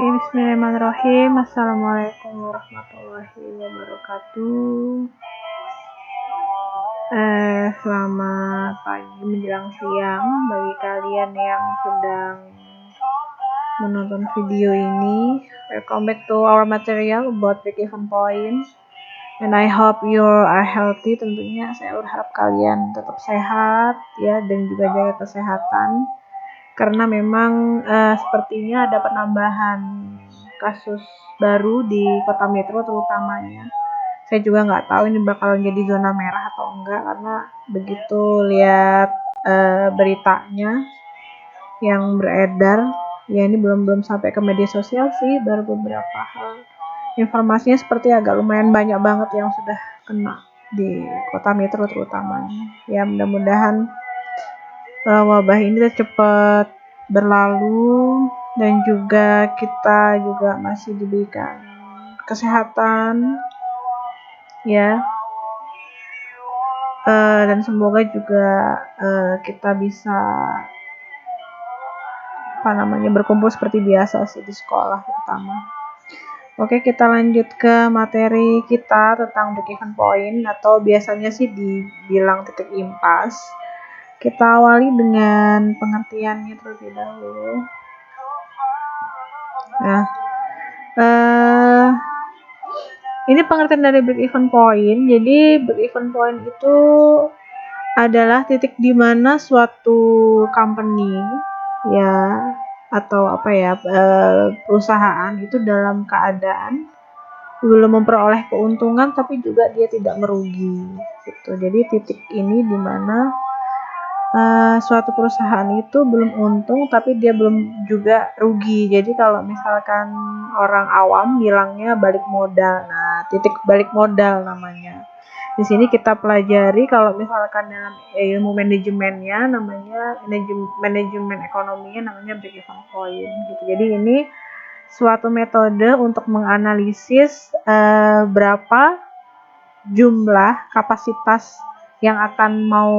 Bismillahirrahmanirrahim. Assalamualaikum warahmatullahi wabarakatuh. Selamat pagi menjelang siang bagi kalian yang sedang menonton video ini. Welcome back to our material about break-even point. And I hope you are healthy. Tentunya saya berharap kalian tetap sehat ya, dan juga jaga kesehatan. Karena memang sepertinya ada penambahan kasus baru di kota metro terutamanya. Saya juga nggak tahu ini bakalan jadi zona merah atau enggak, karena begitu lihat beritanya yang beredar, ya ini belum sampai ke media sosial sih, baru beberapa hal. Informasinya seperti agak lumayan banyak banget yang sudah kena di kota metro terutamanya. Ya mudah-mudahan wabah ini cepat berlalu dan juga kita juga masih diberikan kesehatan ya, dan semoga juga kita bisa berkumpul seperti biasa sih di sekolah terutama. Oke, kita lanjut ke materi kita tentang break-even point, atau biasanya sih dibilang titik impas. Kita awali dengan pengertiannya terlebih dahulu. Nah, ini pengertian dari break-even point. Jadi break-even point itu adalah titik di mana suatu company ya, atau perusahaan itu dalam keadaan belum memperoleh keuntungan tapi juga dia tidak merugi gitu. Jadi titik ini di mana suatu perusahaan itu belum untung tapi dia belum juga rugi. Jadi kalau misalkan orang awam bilangnya balik modal. Nah, titik balik modal namanya. Di sini kita pelajari kalau misalkan dalam ilmu manajemennya namanya manajemen ekonominya namanya break-even point gitu. Jadi ini suatu metode untuk menganalisis berapa jumlah kapasitas yang akan mau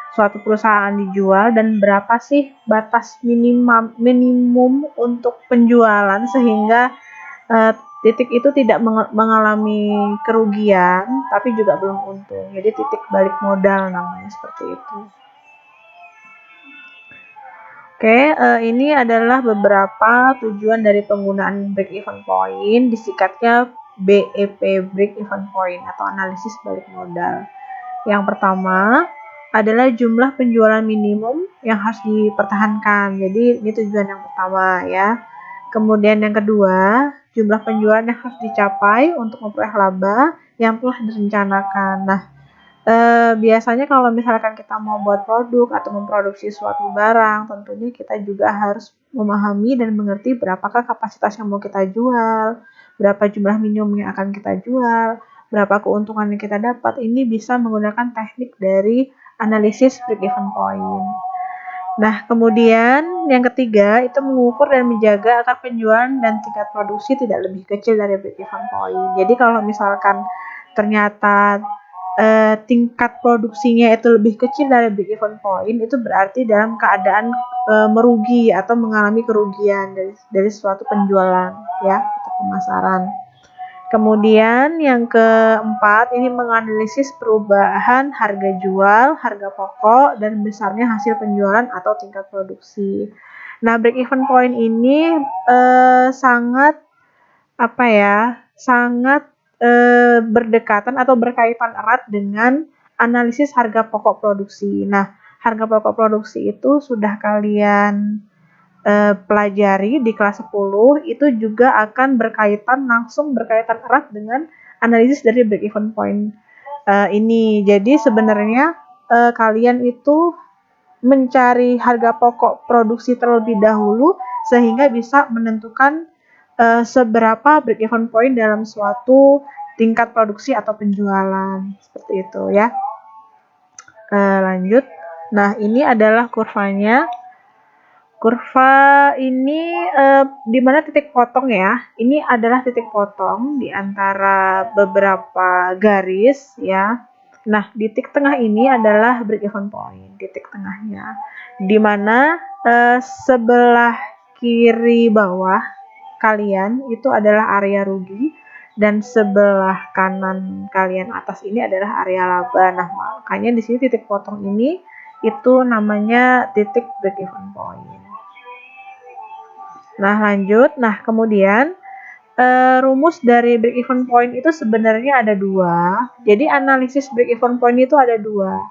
suatu perusahaan dijual dan berapa sih batas minimum untuk penjualan sehingga titik itu tidak mengalami kerugian tapi juga belum untung. Jadi titik balik modal namanya, seperti itu. Oke, ini adalah beberapa tujuan dari penggunaan break-even point, disingkatnya BEP, break-even point atau analisis balik modal. Yang pertama adalah jumlah penjualan minimum yang harus dipertahankan. Jadi ini tujuan yang pertama ya. Kemudian yang kedua, jumlah penjualan yang harus dicapai untuk memperoleh laba yang telah direncanakan. Nah, biasanya kalau misalkan kita mau buat produk atau memproduksi suatu barang, tentunya kita juga harus memahami dan mengerti berapakah kapasitas yang mau kita jual, berapa jumlah minimum yang akan kita jual, berapa keuntungan yang kita dapat. Ini bisa menggunakan teknik dari analisis break-even point. Nah, kemudian yang ketiga itu mengukur dan menjaga agar penjualan dan tingkat produksi tidak lebih kecil dari break-even point. Jadi kalau misalkan ternyata tingkat produksinya itu lebih kecil dari break-even point, itu berarti dalam keadaan merugi atau mengalami kerugian dari suatu penjualan ya, atau pemasaran. Kemudian yang keempat ini menganalisis perubahan harga jual, harga pokok, dan besarnya hasil penjualan atau tingkat produksi. Nah, break-even point ini sangat berdekatan atau berkaitan erat dengan analisis harga pokok produksi. Nah, harga pokok produksi itu sudah kalian pelajari di kelas 10, itu juga akan langsung berkaitan erat dengan analisis dari break-even point ini. Jadi sebenarnya kalian itu mencari harga pokok produksi terlebih dahulu sehingga bisa menentukan seberapa break-even point dalam suatu tingkat produksi atau penjualan, seperti itu ya. Lanjut. Nah, ini adalah kurvanya. Kurva ini di mana titik potong ya. Ini adalah titik potong di antara beberapa garis ya. Nah, di titik tengah ini adalah break-even point, titik tengahnya. Di mana sebelah kiri bawah kalian itu adalah area rugi dan sebelah kanan kalian atas ini adalah area laba. Nah, makanya di sini titik potong ini itu namanya titik break even point. Nah, lanjut. Nah, kemudian rumus dari break even point itu sebenarnya ada dua. Jadi analisis break even point itu ada dua.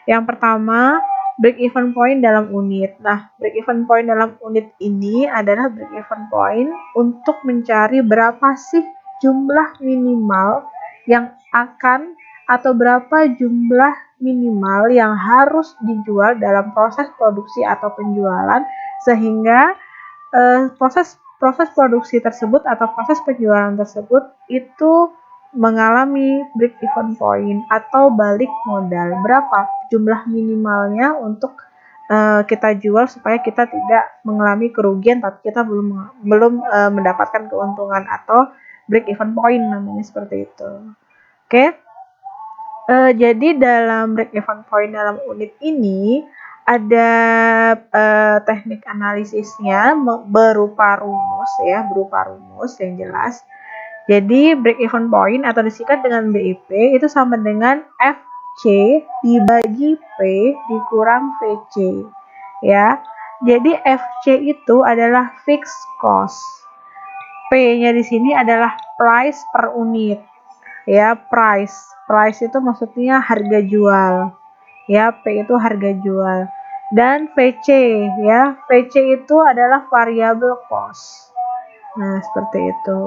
Yang pertama, break even point dalam unit. Nah, break even point dalam unit ini adalah break even point untuk mencari berapa sih jumlah minimal yang akan atau berapa jumlah minimal yang harus dijual dalam proses produksi atau penjualan sehingga proses produksi tersebut atau proses penjualan tersebut itu mengalami break even point atau balik modal. Berapa jumlah minimalnya untuk kita jual supaya kita tidak mengalami kerugian tapi kita belum mendapatkan keuntungan atau break even point namanya seperti itu. Oke. Jadi dalam break even point dalam unit ini ada teknik analisisnya berupa rumus yang jelas. Jadi break even point atau disingkat dengan BIP itu sama dengan FC dibagi P dikurang VC. Ya. Jadi FC itu adalah fixed cost. P-nya di sini adalah price per unit. Ya, price itu maksudnya harga jual. Ya, P itu harga jual. Dan VC, ya, VC itu adalah variable cost. Nah, seperti itu.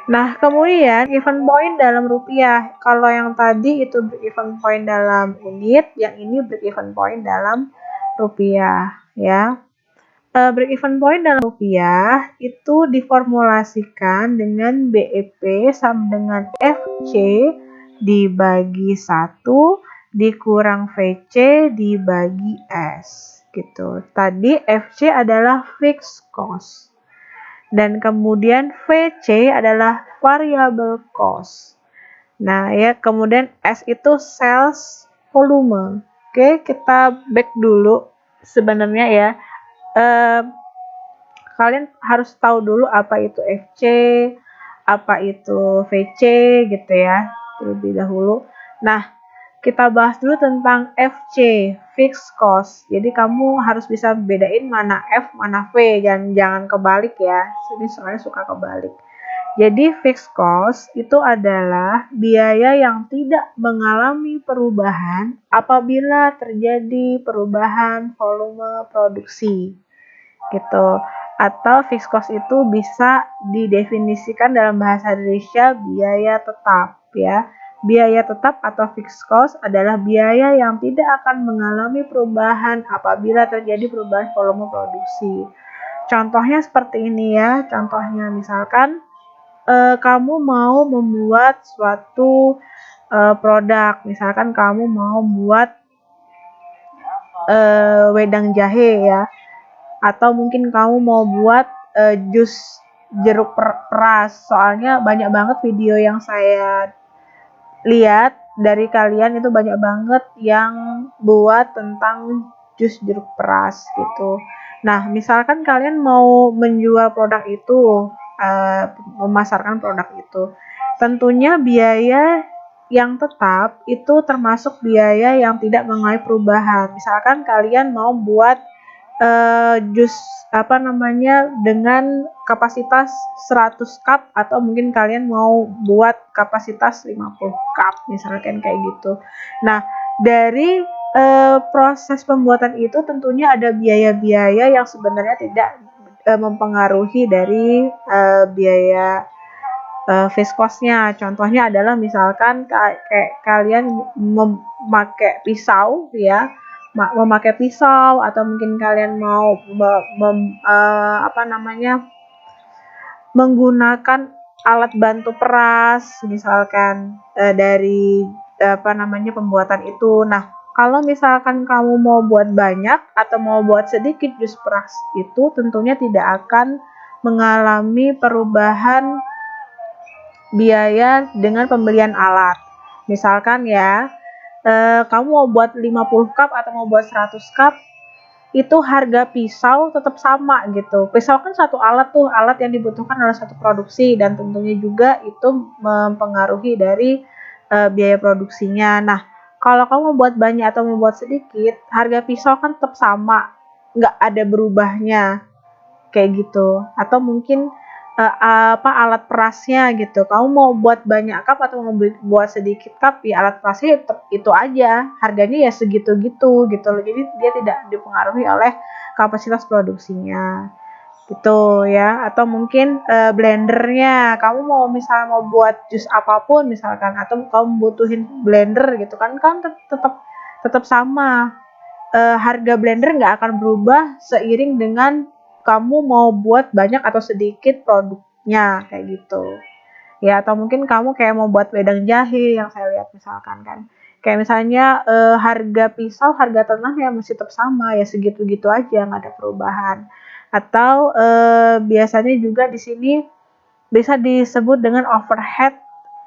Nah, kemudian even point dalam rupiah. Kalau yang tadi itu even point dalam unit, yang ini break even point dalam rupiah, ya. Break even point dalam rupiah itu diformulasikan dengan BEP sama dengan FC dibagi 1 dikurang VC dibagi S gitu. Tadi FC adalah fixed cost dan kemudian VC adalah variable cost. Nah, ya, kemudian S itu sales volume. Oke, kita back dulu sebenarnya ya. Kalian harus tahu dulu apa itu FC, apa itu VC gitu ya, terlebih dahulu. Nah, kita bahas dulu tentang FC, fixed cost. Jadi kamu harus bisa bedain mana F, mana V, dan jangan kebalik ya. Ini soalnya suka kebalik. Jadi fixed cost itu adalah biaya yang tidak mengalami perubahan apabila terjadi perubahan volume produksi. Gitu. Atau fixed cost itu bisa didefinisikan dalam bahasa Indonesia biaya tetap ya. Biaya tetap atau fixed cost adalah biaya yang tidak akan mengalami perubahan apabila terjadi perubahan volume produksi. Contohnya seperti ini ya. Contohnya misalkan kamu mau membuat suatu produk. Misalkan kamu mau buat wedang jahe ya. Atau mungkin kamu mau buat jus jeruk peras. Soalnya banyak banget video yang saya lihat dari kalian itu banyak banget yang buat tentang jus jeruk peras gitu. Nah, misalkan kalian mau menjual produk itu, memasarkan produk itu, tentunya biaya yang tetap itu termasuk biaya yang tidak mengalami perubahan. Misalkan kalian mau buat jus dengan kapasitas 100 cup atau mungkin kalian mau buat kapasitas 50 cup misalkan kayak gitu. Nah, dari proses pembuatan itu tentunya ada biaya-biaya yang sebenarnya tidak mempengaruhi dari biaya fixed cost-nya. Contohnya adalah misalkan kayak kalian memakai pisau ya, memakai pisau atau mungkin kalian mau menggunakan alat bantu peras misalkan dari pembuatan itu. Nah, kalau misalkan kamu mau buat banyak atau mau buat sedikit jus peras itu tentunya tidak akan mengalami perubahan biaya dengan pembelian alat. Misalkan ya, kamu mau buat 50 cup atau mau buat 100 cup, itu harga pisau tetap sama gitu. Pisau kan satu alat tuh, alat yang dibutuhkan oleh satu produksi, dan tentunya juga itu mempengaruhi dari biaya produksinya. Nah, kalau kamu mau buat banyak atau mau buat sedikit, harga pisau kan tetap sama, nggak ada berubahnya kayak gitu. Atau mungkin alat perasnya gitu, kamu mau buat banyak cup atau mau buat sedikit cup, ya alat perasnya tetap itu aja, harganya ya segitu-gitu gitu loh. Jadi dia tidak dipengaruhi oleh kapasitas produksinya gitu ya. Atau mungkin blendernya, kamu mau misalnya mau buat jus apapun misalkan, atau kamu butuhin blender gitu kan, tetap tetap sama, harga blender nggak akan berubah seiring dengan kamu mau buat banyak atau sedikit produknya kayak gitu ya. Atau mungkin kamu kayak mau buat wedang jahe yang saya lihat misalkan kan, kayak misalnya harga pisau, harga tengahnya masih tetap sama ya, segitu-gitu aja, nggak ada perubahan. Atau biasanya juga di sini bisa disebut dengan overhead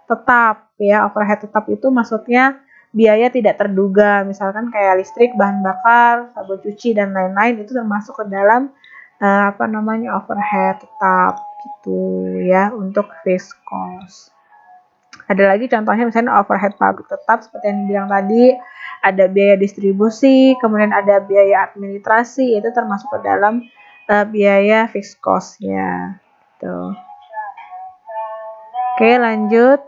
tetap ya. Overhead tetap itu maksudnya biaya tidak terduga, misalkan kayak listrik, bahan bakar, sabun cuci dan lain-lain, itu termasuk ke dalam overhead tetap gitu ya untuk fixed cost. Ada lagi contohnya misalnya overhead pabrik tetap seperti yang dibilang tadi, ada biaya distribusi, kemudian ada biaya administrasi, itu termasuk ke dalam biaya fixed cost-nya gitu. Oke, lanjut.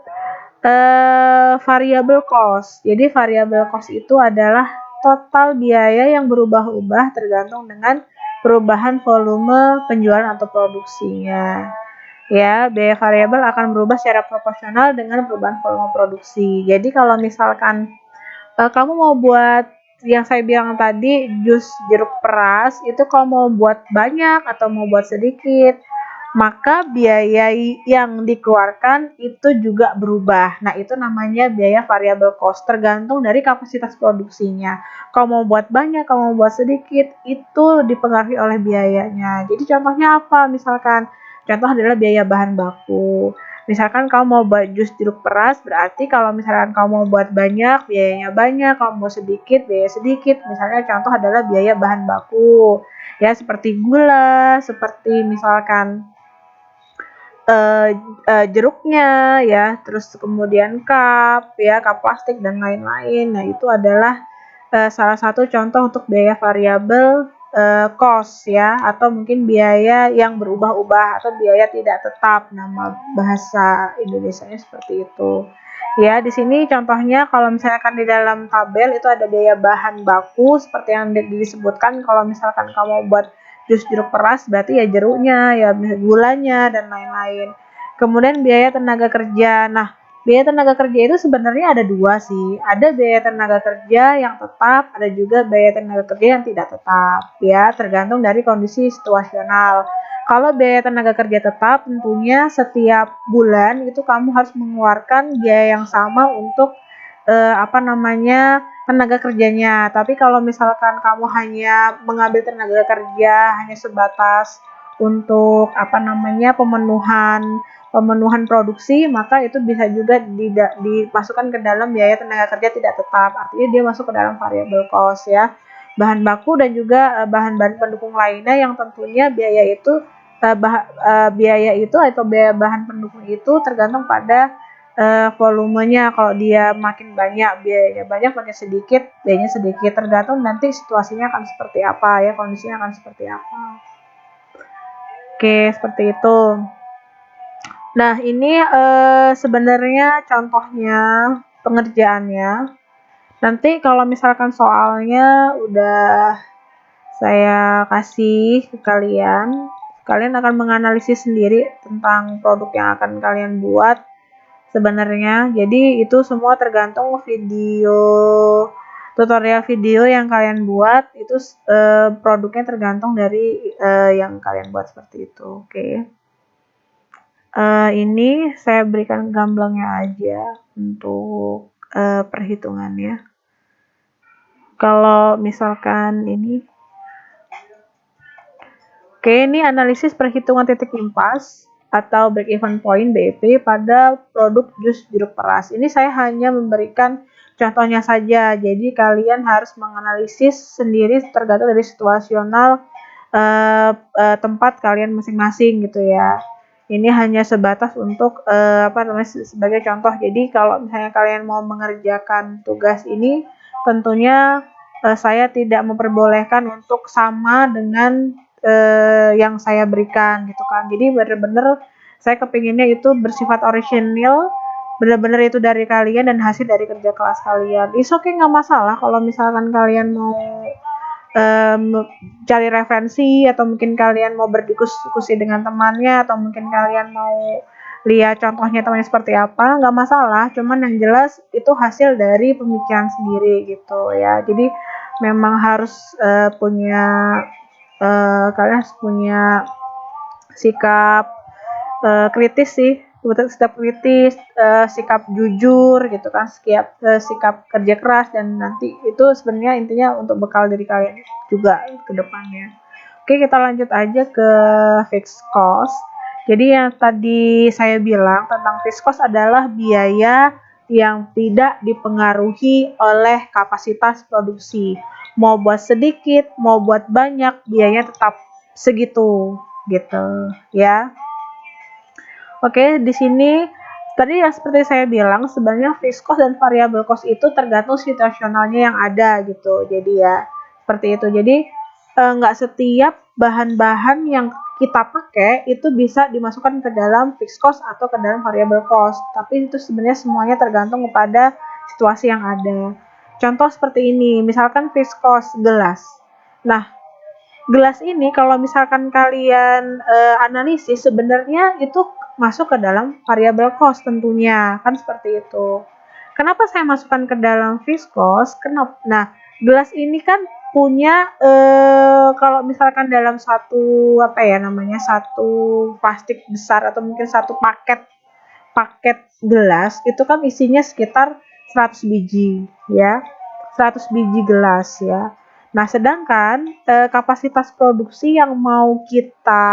Variable cost. Jadi variable cost itu adalah total biaya yang berubah-ubah tergantung dengan perubahan volume penjualan atau produksinya. Ya, biaya variabel akan berubah secara proporsional dengan perubahan volume produksi. Jadi kalau misalkan kamu mau buat yang saya bilang tadi, jus jeruk peras, itu kalau mau buat banyak atau mau buat sedikit, maka biaya yang dikeluarkan itu juga berubah. Nah, itu namanya biaya variable cost, tergantung dari kapasitas produksinya. Kalau mau buat banyak, kalau mau buat sedikit, itu dipengaruhi oleh biayanya. Jadi contohnya apa? Misalkan, contoh adalah biaya bahan baku. Misalkan kamu mau buat jus jeruk peras, berarti kalau misalkan kamu mau buat banyak, biayanya banyak. Kalau mau sedikit, biaya sedikit. Misalnya contoh adalah biaya bahan baku. Ya, seperti gula, seperti misalkan jeruknya ya, terus kemudian cup plastik dan lain-lain. Nah, itu adalah salah satu contoh untuk biaya variabel cost ya, atau mungkin biaya yang berubah-ubah atau biaya tidak tetap, nama bahasa Indonesianya seperti itu. Ya, di sini contohnya kalau misalkan di dalam tabel itu ada biaya bahan baku seperti yang disebutkan. Kalau misalkan kamu buat jus jeruk peras, berarti ya jeruknya, ya gulanya dan lain-lain. Kemudian biaya tenaga kerja. Nah, biaya tenaga kerja itu sebenarnya ada dua sih. Ada biaya tenaga kerja yang tetap, ada juga biaya tenaga kerja yang tidak tetap ya, tergantung dari kondisi situasional. Kalau biaya tenaga kerja tetap, tentunya setiap bulan itu kamu harus mengeluarkan biaya yang sama untuk tenaga kerjanya. Tapi kalau misalkan kamu hanya mengambil tenaga kerja hanya sebatas untuk pemenuhan produksi, maka itu bisa juga dimasukkan ke dalam biaya tenaga kerja tidak tetap. Artinya dia masuk ke dalam variable cost ya. Bahan baku dan juga bahan-bahan pendukung lainnya yang tentunya biaya itu atau biaya bahan pendukung itu tergantung pada volumenya. Kalau dia makin banyak, biayanya banyak, makin sedikit, biayanya sedikit, tergantung nanti situasinya akan seperti apa ya, kondisinya akan seperti apa. Oke, seperti itu. Nah, ini sebenarnya contohnya pengerjaannya. Nanti kalau misalkan soalnya udah saya kasih ke kalian, kalian akan menganalisis sendiri tentang produk yang akan kalian buat sebenarnya. Jadi itu semua tergantung tutorial video yang kalian buat, itu produknya tergantung dari yang kalian buat seperti itu. Oke. Ini saya berikan gamblangnya aja untuk perhitungannya. Kalau misalkan ini, oke, ini analisis perhitungan titik impas atau break even point BEP pada produk jus jeruk peras. Ini saya hanya memberikan contohnya saja. Jadi kalian harus menganalisis sendiri tergantung dari situasional tempat kalian masing-masing gitu ya. Ini hanya sebatas untuk sebagai contoh. Jadi kalau misalnya kalian mau mengerjakan tugas ini, tentunya saya tidak memperbolehkan untuk sama dengan yang saya berikan gitu kan. Jadi benar-benar saya kepinginnya itu bersifat orisinil, benar-benar itu dari kalian dan hasil dari kerja kelas kalian. It's okay, nggak masalah kalau misalkan kalian mau cari referensi, atau mungkin kalian mau berdiskusi dengan temannya, atau mungkin kalian mau lihat contohnya temannya seperti apa, nggak masalah. Cuman yang jelas itu hasil dari pemikiran sendiri gitu ya. Jadi memang harus kalian harus punya sikap kritis sih, sikap kritis, sikap jujur gitu kan, sikap kerja keras, dan nanti itu sebenarnya intinya untuk bekal diri kalian juga ke depannya. Oke, kita lanjut aja ke fixed cost. Jadi yang tadi saya bilang tentang fixed cost adalah biaya yang tidak dipengaruhi oleh kapasitas produksi. Mau buat sedikit, mau buat banyak, biayanya tetap segitu gitu ya. Oke, di sini tadi yang seperti saya bilang, sebenarnya fixed cost dan variable cost itu tergantung situasionalnya yang ada gitu. Jadi ya seperti itu. Jadi nggak setiap bahan-bahan yang kita pakai itu bisa dimasukkan ke dalam fixed cost atau ke dalam variable cost. Tapi itu sebenarnya semuanya tergantung kepada situasi yang ada. Contoh seperti ini, misalkan fixed cost gelas. Nah, gelas ini kalau misalkan kalian analisis, sebenarnya itu masuk ke dalam variable cost tentunya, kan seperti itu. Kenapa saya masukkan ke dalam fixed cost? Kenapa? Nah, gelas ini kan punya kalau misalkan dalam satu satu plastik besar, atau mungkin satu paket gelas itu kan isinya sekitar 100 biji ya. 100 biji gelas ya. Nah, sedangkan kapasitas produksi yang mau kita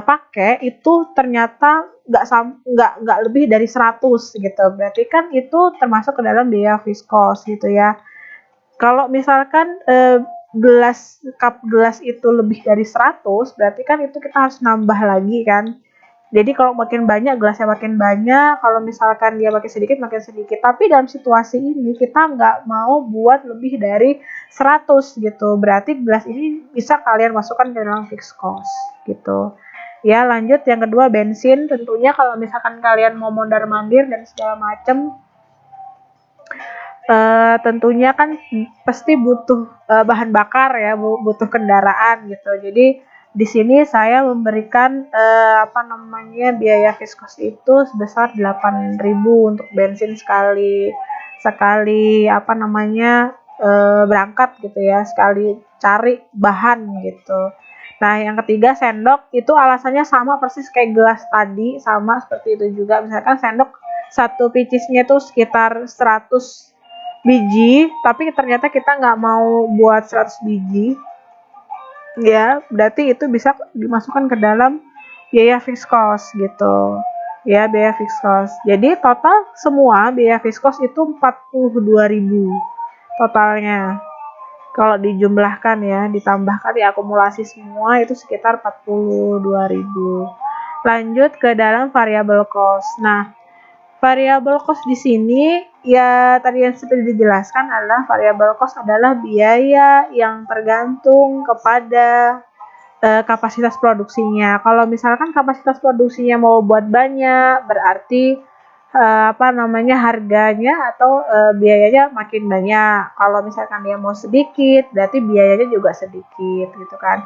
pakai itu ternyata nggak lebih dari 100 gitu. Berarti kan itu termasuk ke dalam biaya fixed cost gitu ya. Kalau misalkan cup gelas itu lebih dari 100, berarti kan itu kita harus nambah lagi kan. Jadi kalau makin banyak gelasnya makin banyak, kalau misalkan dia makin sedikit makin sedikit. Tapi dalam situasi ini kita nggak mau buat lebih dari 100 gitu. Berarti gelas ini bisa kalian masukkan ke dalam fixed cost gitu. Ya, lanjut yang kedua, bensin. Tentunya kalau misalkan kalian mau mondar-mandir dan segala macam, tentunya kan pasti butuh bahan bakar ya, butuh kendaraan gitu. Jadi di sini saya memberikan biaya fixed cost itu sebesar 8.000 untuk bensin sekali berangkat gitu ya, sekali cari bahan gitu. Nah, yang ketiga, sendok. Itu alasannya sama persis kayak gelas tadi, sama seperti itu juga. Misalkan sendok satu picisnya tuh sekitar 100 biji, tapi ternyata kita nggak mau buat 100 biji ya, berarti itu bisa dimasukkan ke dalam biaya fixed cost gitu ya, biaya fixed cost. Jadi total semua biaya fixed cost itu 42.000 totalnya. Kalau dijumlahkan ya, ditambahkan, diakumulasi semua itu sekitar 42.000. Lanjut ke dalam variable cost. Nah, variable cost di sini ya tadi yang seperti dijelaskan adalah variable cost adalah biaya yang tergantung kepada kapasitas produksinya. Kalau misalkan kapasitas produksinya mau buat banyak, berarti harganya atau biayanya makin banyak. Kalau misalkan dia mau sedikit, berarti biayanya juga sedikit gitu kan.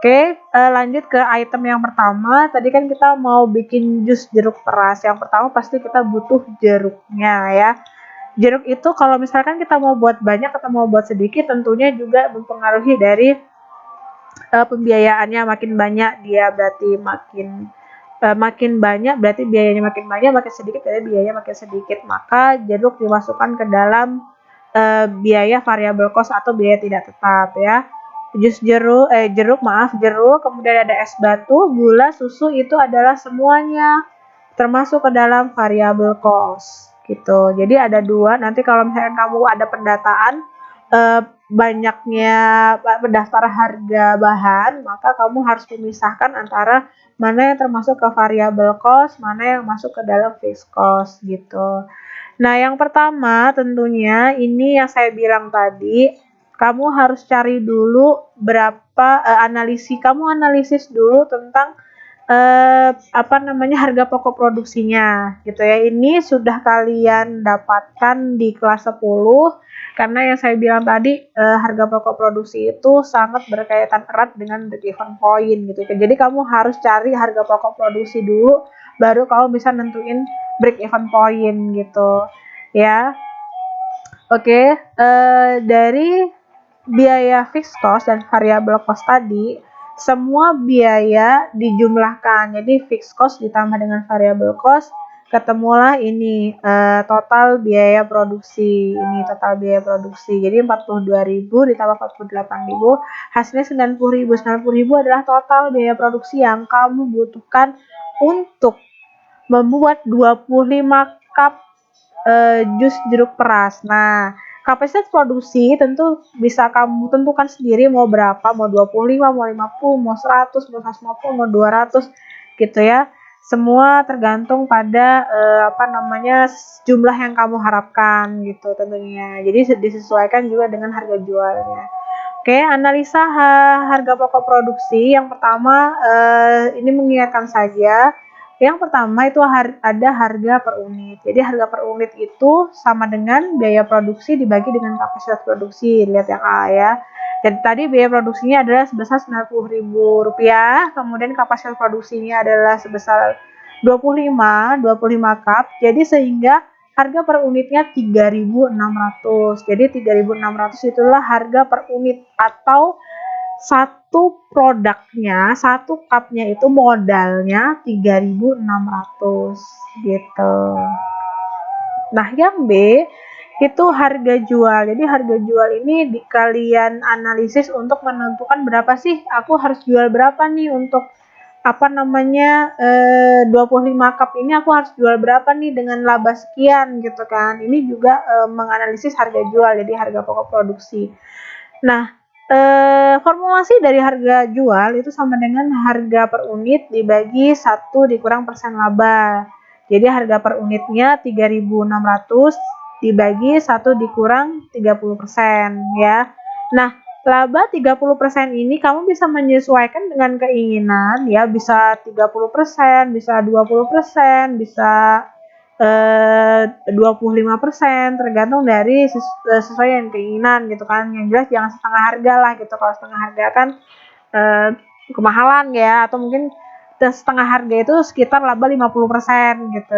Oke, lanjut ke item yang pertama. Tadi kan kita mau bikin jus jeruk peras. Yang pertama pasti kita butuh jeruknya ya. Jeruk itu kalau misalkan kita mau buat banyak atau mau buat sedikit, tentunya juga mempengaruhi dari pembiayaannya. Makin banyak dia berarti makin banyak, berarti biayanya makin banyak, makin sedikit berarti biayanya makin sedikit. Maka jeruk dimasukkan ke dalam biaya variable cost atau biaya tidak tetap ya. Jeruk, kemudian ada es batu, gula, susu, itu adalah semuanya termasuk ke dalam variable cost gitu. Jadi ada dua. Nanti kalau misalnya kamu ada pendataan banyaknya pendaftar harga bahan, maka kamu harus memisahkan antara mana yang termasuk ke variable cost, mana yang masuk ke dalam fixed cost gitu. Nah, yang pertama tentunya ini yang saya bilang tadi, kamu harus cari dulu berapa kamu analisis dulu tentang harga pokok produksinya gitu ya. Ini sudah kalian dapatkan di kelas 10 karena yang saya bilang tadi harga pokok produksi itu sangat berkaitan erat dengan break even point gitu. Jadi kamu harus cari harga pokok produksi dulu baru kamu bisa nentuin break even point gitu ya. Oke, dari biaya fixed cost dan variable cost tadi semua biaya dijumlahkan. Jadi fixed cost ditambah dengan variable cost, ketemulah ini total biaya produksi. Ini total biaya produksi. Jadi 42.000 ditambah 48.000, hasilnya 90.000. 90.000 adalah total biaya produksi yang kamu butuhkan untuk membuat 25 cup jus jeruk peras. Nah, kapasitas produksi tentu bisa kamu tentukan sendiri mau berapa, mau 25, mau 50, mau 100, mau 150, mau 200 gitu ya. Semua tergantung pada jumlah yang kamu harapkan gitu tentunya. Jadi disesuaikan juga dengan harga jualnya. Oke, analisa harga pokok produksi. Yang pertama ini mengingatkan saja. Yang pertama itu ada harga per unit. Jadi harga per unit itu sama dengan biaya produksi dibagi dengan kapasitas produksi. Lihat yang A ya. Jadi tadi biaya produksinya adalah sebesar Rp90.000, kemudian kapasitas produksinya adalah sebesar 25 cup. Jadi sehingga harga per unitnya 3.600. Jadi 3.600 itulah harga per unit atau satu produknya, satu cupnya itu modalnya 3.600 gitu. Nah, yang B itu harga jual. Jadi harga jual ini kalian analisis untuk menentukan berapa sih aku harus jual berapa nih untuk 25 cup ini aku harus jual berapa nih dengan laba sekian gitu kan. Ini juga menganalisis harga jual, jadi harga pokok produksi. Nah, formulasi dari harga jual itu sama dengan harga per unit dibagi 1 dikurang persen laba. Jadi harga per unitnya 3.600 dibagi 1 dikurang 30% ya. Nah, laba 30% ini kamu bisa menyesuaikan dengan keinginan ya, bisa 30%, bisa 20%, bisa 25%, tergantung dari sesuai dengan keinginan gitu kan. Yang jelas jangan setengah harga lah gitu. Kalau setengah harga kan kemahalan ya, atau mungkin setengah harga itu sekitar laba 50% gitu.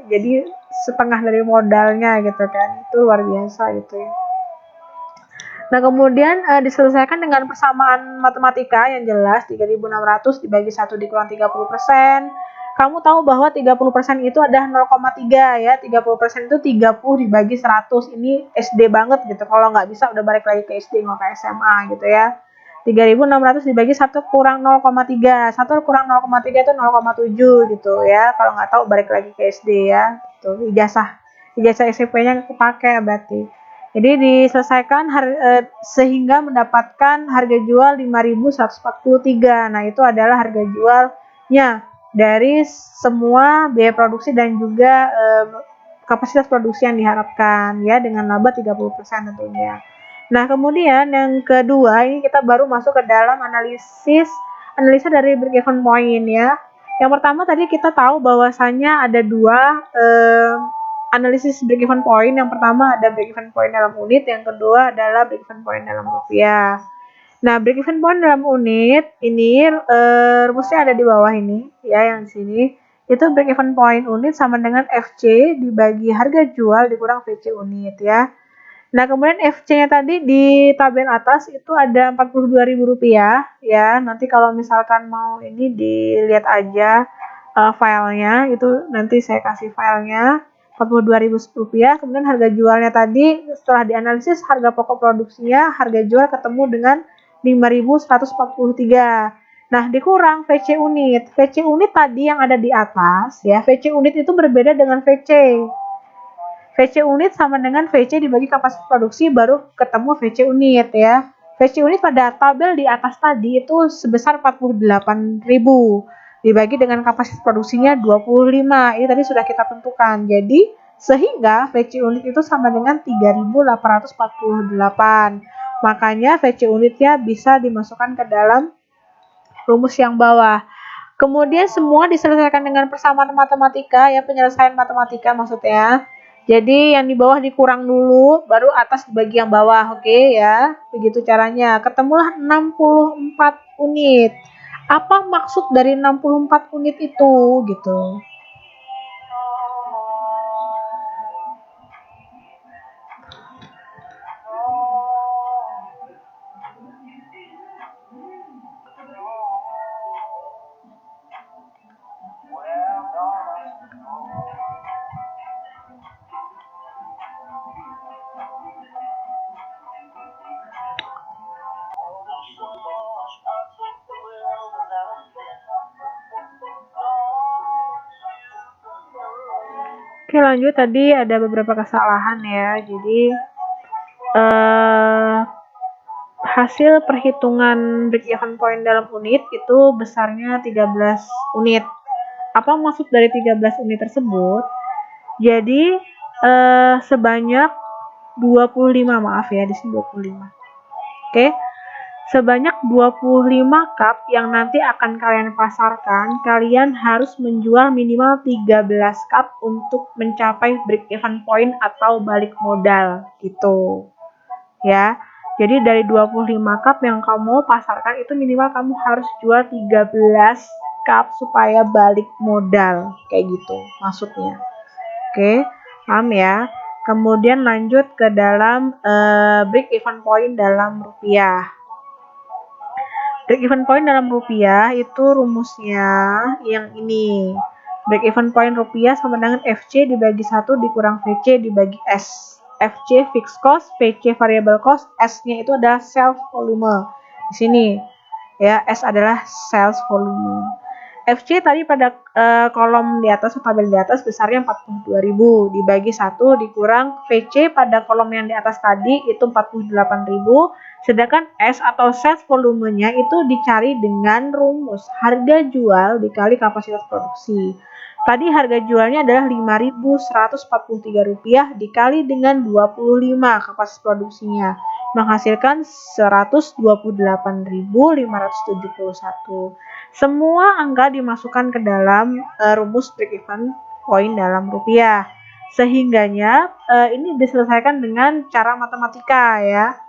Jadi setengah dari modalnya gitu kan. Itu luar biasa gitu ya. Nah, kemudian diselesaikan dengan persamaan matematika yang jelas. 3.600 dibagi 1 dikurang 30%. Kamu tahu bahwa 30% itu adalah 0,3 ya. 30% itu 30 dibagi 100. Ini SD banget gitu. Kalau nggak bisa udah balik lagi ke SD, nggak ke SMA gitu ya. 3.600 dibagi 1 kurang 0,3. 1 kurang 0,3 itu 0,7 gitu ya. Kalau nggak tahu balik lagi ke SD ya. Tuh, ijazah SMP-nya kepake berarti. Jadi diselesaikan sehingga mendapatkan harga jual 5.143. Nah, itu adalah harga jualnya dari semua biaya produksi dan juga kapasitas produksi yang diharapkan ya, dengan laba 30% tentunya. Nah, kemudian yang kedua ini kita baru masuk ke dalam analisa dari break even point ya. Yang pertama tadi kita tahu bahwasanya ada dua analisis break even point. Yang pertama ada break even point dalam unit, yang kedua adalah break even point dalam rupiah. Nah, break even point dalam unit ini rumusnya ada di bawah ini ya, yang di sini. Itu break even point unit sama dengan FC dibagi harga jual dikurang VC unit ya. Nah, kemudian FC-nya tadi di tabel atas itu ada Rp42.000 ya. Nanti kalau misalkan mau ini dilihat aja filenya, itu nanti saya kasih filenya. Rp42.000. Kemudian harga jualnya tadi setelah dianalisis harga pokok produksinya, harga jual ketemu dengan 5.143. Nah, dikurang VC unit. VC unit tadi yang ada di atas ya. VC unit itu berbeda dengan VC. VC unit sama dengan VC dibagi kapasitas produksi baru ketemu VC unit ya. VC unit pada tabel di atas tadi itu sebesar 48.000 dibagi dengan kapasitas produksinya 25. Ini tadi sudah kita tentukan. Jadi sehingga VC unit itu sama dengan 3.848. Makanya VC unitnya bisa dimasukkan ke dalam rumus yang bawah. Kemudian semua diselesaikan dengan persamaan matematika ya, penyelesaian matematika maksudnya. Jadi yang di bawah dikurang dulu, baru atas dibagi yang bawah, oke ya. Begitu caranya. Ketemulah 64 unit. Apa maksud dari 64 unit itu gitu? Oke, lanjut. Tadi ada beberapa kesalahan ya. Jadi hasil perhitungan break even point dalam unit itu besarnya 13 unit. Apa maksud dari 13 unit tersebut? Jadi sebanyak 25, maaf ya, di sini 25. Oke. Sebanyak 25 cup yang nanti akan kalian pasarkan, kalian harus menjual minimal 13 cup untuk mencapai break even point atau balik modal gitu. Ya. Jadi dari 25 cup yang kamu pasarkan itu minimal kamu harus jual 13 cup supaya balik modal. Kayak gitu maksudnya. Oke, paham ya? Kemudian lanjut ke dalam break even point dalam rupiah. Break even point dalam rupiah itu rumusnya yang ini. Break even point rupiah sama dengan FC dibagi 1 dikurang VC dibagi S. FC fixed cost, VC variable cost, S-nya itu adalah sales volume. Di sini ya, S adalah sales volume. FC tadi pada kolom di atas, tabel di atas besarnya 42.000 dibagi 1 dikurang VC pada kolom yang di atas tadi itu 48.000. Sedangkan S atau sales volumenya itu dicari dengan rumus harga jual dikali kapasitas produksi. Tadi harga jualnya adalah Rp5.143 dikali dengan 25 kapasitas produksinya, menghasilkan 128.571. Semua angka dimasukkan ke dalam rumus break even point dalam rupiah. Sehingganya ini diselesaikan dengan cara matematika ya.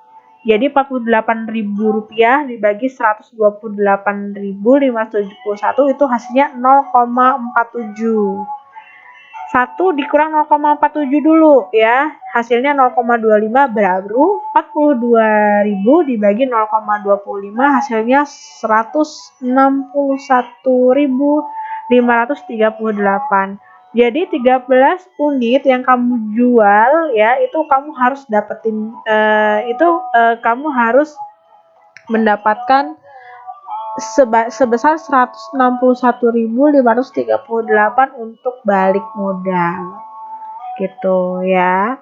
Jadi Rp48.000 dibagi 128.571 itu hasilnya 0,47. 1 dikurang 0,47 dulu ya. Hasilnya 0,25 baru 42.000 dibagi 0,25 hasilnya 161.538. Jadi 13 unit yang kamu jual ya, itu kamu harus dapetin kamu harus mendapatkan sebesar 161.538 untuk balik modal. Gitu ya.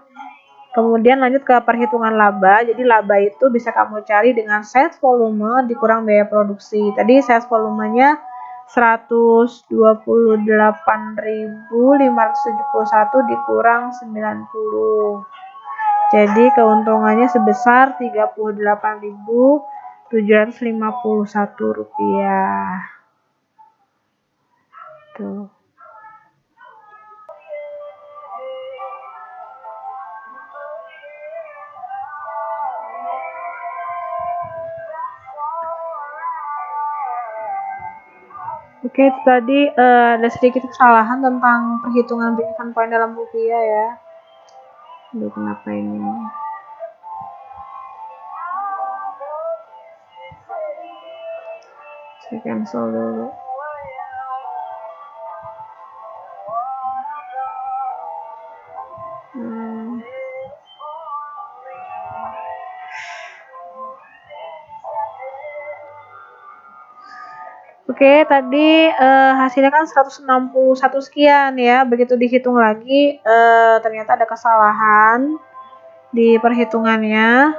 Kemudian lanjut ke perhitungan laba. Jadi laba itu bisa kamu cari dengan sales volume dikurang biaya produksi. Tadi sales volumenya 128.571 dikurang 90. Jadi keuntungannya sebesar Rp38.751. Tuh. Oke, tadi ada sedikit kesalahan tentang perhitungan break even point dalam rupiah ya. Aduh, kenapa ini? Saya cancel dulu. Oke, tadi hasilnya kan 161 sekian ya. Begitu dihitung lagi ternyata ada kesalahan di perhitungannya.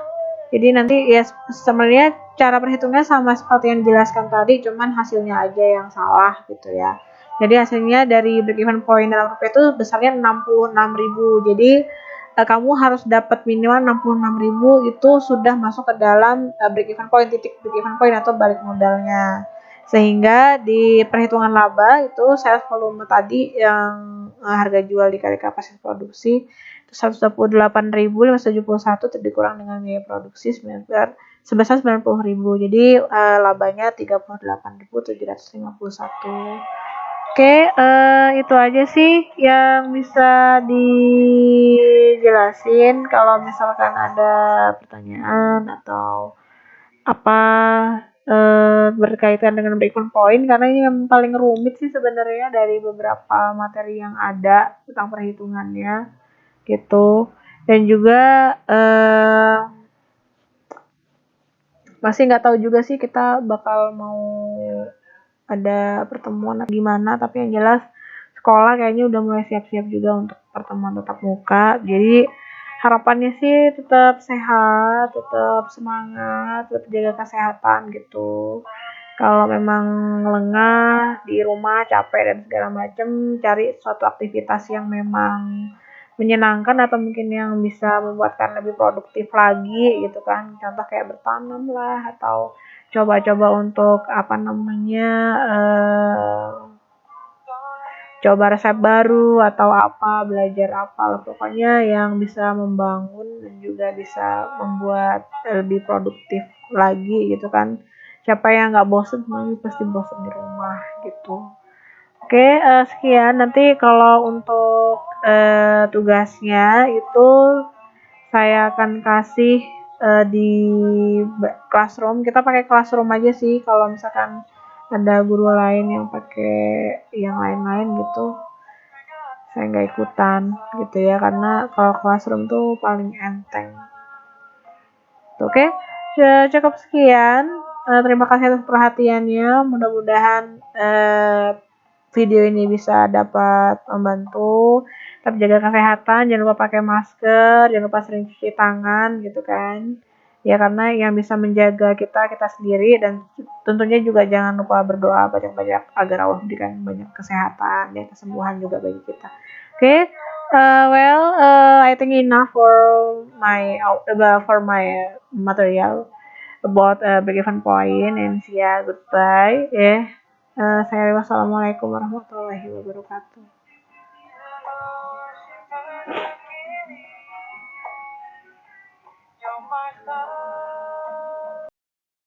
Jadi nanti ya sebenarnya cara perhitungnya sama seperti yang dijelaskan tadi, cuman hasilnya aja yang salah gitu ya. Jadi hasilnya dari break even point dalam rupiah itu besarnya 66.000. Jadi kamu harus dapat minimal 66.000 itu sudah masuk ke dalam break even point, titik break even point atau balik modalnya. Sehingga di perhitungan laba itu sales volume tadi yang harga jual dikali kapasitas produksi itu 128.571 dikurang dengan biaya produksi sebesar 90.000. Jadi labanya 38.751. Oke, itu aja sih yang bisa dijelasin. Kalau misalkan ada pertanyaan atau apa berkaitan dengan break-even point, karena ini yang paling rumit sih sebenarnya dari beberapa materi yang ada tentang perhitungannya gitu. Dan juga masih nggak tahu juga sih kita bakal mau ada pertemuan gimana, tapi yang jelas sekolah kayaknya udah mulai siap-siap juga untuk pertemuan tatap muka. Jadi harapannya sih tetap sehat, tetap semangat, tetap jaga kesehatan gitu. Kalau memang lengah di rumah, capek dan segala macam, cari suatu aktivitas yang memang menyenangkan atau mungkin yang bisa membuat kalian lebih produktif lagi gitu kan. Contoh kayak bertanam lah, atau coba-coba untuk apa namanya coba resep baru atau apa, belajar apa, pokoknya yang bisa membangun dan juga bisa membuat lebih produktif lagi gitu kan. Siapa yang nggak bosen, pasti bosen di rumah gitu. Oke, sekian. Nanti kalau untuk tugasnya itu saya akan kasih di classroom. Kita pakai classroom aja sih. Kalau misalkan ada guru lain yang pakai yang lain-lain gitu, saya nggak ikutan gitu ya. Karena kalau classroom tuh paling enteng. Oke, cukup sekian. Terima kasih atas perhatiannya. Mudah-mudahan video ini bisa dapat membantu. Tetap jaga kesehatan, jangan lupa pakai masker, jangan lupa sering cuci tangan gitu kan. Ya karena yang bisa menjaga kita sendiri, dan tentunya juga jangan lupa berdoa banyak-banyak agar Allah memberikan banyak kesehatan dan kesembuhan juga bagi kita. Oke. I think enough for my material about break-even point, and see ya, goodbye. Saya wassalamualaikum warahmatullahi wabarakatuh.